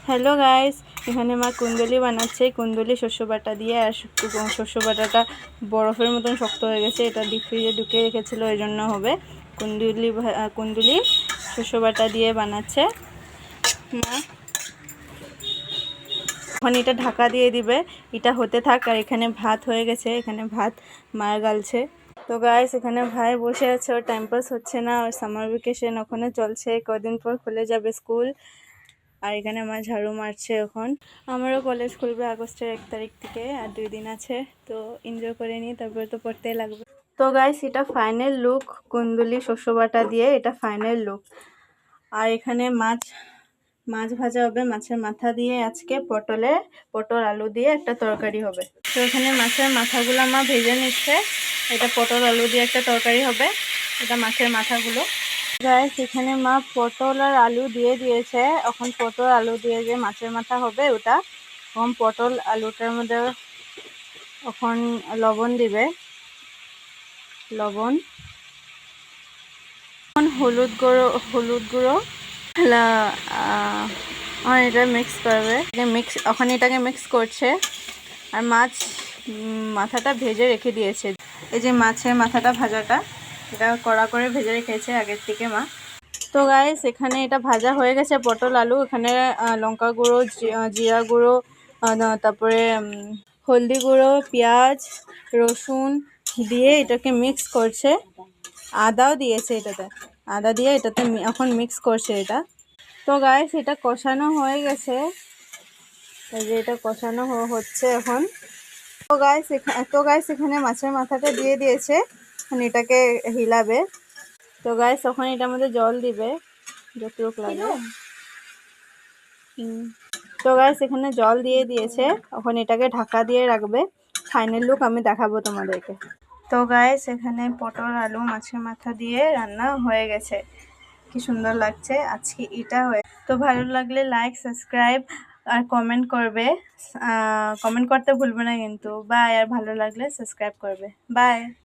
Hello guys, এখানে মা কুন্দুলি বানাচ্ছে। কুন্দুলি শস্য বাটা দিয়ে, আর শস্য বাটাটা বরফের মতন শক্ত হয়ে গেছে। এটা ডিপ ফ্রিজে ঢুকে রেখেছিল, এই জন্য হবে। কুন্দুলি শস্য বাটা দিয়ে বানাচ্ছে মা। এখন এটা ঢাকা দিয়ে দিবে, এটা হতে থাক। আর এখানে ভাত হয়ে গেছে, এখানে ভাত মায়ের গালছে। তো গাইস, এখানে ভাই বসে আছে, ওর টাইম পাস হচ্ছে না। ওর সামার ভ্যাকেশন ওখানে চলছে, কদিন পর খুলে যাবে স্কুল। আর এখানে মা ঝাড়ু মারছে। এখন আমারও কলেজ খুলবে আগস্টের 1 তারিখ থেকে, আর 2 দিন আছে। তো এনজয় করে নিই, তারপরে তো পড়তেই লাগবে। তো গাইস, এটা ফাইনাল লুক কুন্দুলি শস্য বাটা দিয়ে, এটা ফাইনাল লুক। আর এখানে মাছ ভাজা হবে, মাছের মাথা দিয়ে। আজকে পটল আলু দিয়ে একটা তরকারি হবে। তো এখানে মাছের মাথাগুলো মা ভেজে নিচ্ছে। এটা পটল আলু দিয়ে একটা তরকারি হবে। এটা মাছের মাথাগুলো। গাইস, এখানে মা পটল আর আলু দিয়ে দিয়েছে। এখন পটল আলু দিয়ে যে মাছের মাথা হবে ওটা, এখন পটল আলুটার মধ্যে এখন লবণ দিবে, লবণ, এখন হলুদ গুঁড়ো এটা মিক্স করবে। এখন এটাকে মিক্স করছে। আর মাথাটা ভেজে রেখে দিয়েছে। এই যে মাছের মাথাটা ভাজাটা, এটা কড়া করে ভেজে রেখেছে আগের থেকে মা। তো গাইস, এখানে এটা ভাজা হয়ে গেছে পটল আলু। এখানে লঙ্কা গুঁড়ো, জিরা গুঁড়ো, তারপরে হলদি গুঁড়ো, পেঁয়াজ, রসুন দিয়ে এটাকে মিক্স করছে। আদাও দিয়েছে এটাতে, আদা দিয়ে এটাতে এখন মিক্স করছে এটা। তো গাইস, এটা কষানো হয়ে গেছে, এই যে এটা কষানো হচ্ছে এখন। তো গাইস এখানে মাছের মাথাটা দিয়ে দিয়েছে, এখন এটাকে হিলাবে। তো গাইস, তখন এটার মধ্যে জল দিবে যতটুকু লাগে। তো গাইস, এখানে জল দিয়ে দিয়েছে, এখন এটাকে ঢাকা দিয়ে রাখবে। ফাইনাল লুক আমি দেখাবো তোমাদেরকে। তো গাইস, এখানে পটল আলু মাছের মাথা দিয়ে রান্না হয়ে গেছে। কি সুন্দর লাগছে আজকে এটা হয়ে। তো ভালো লাগলে লাইক, সাবস্ক্রাইব আর কমেন্ট করবে। কমেন্ট করতে ভুলবে না কিন্তু। বাই। আর ভালো লাগলে সাবস্ক্রাইব করবে। বাই।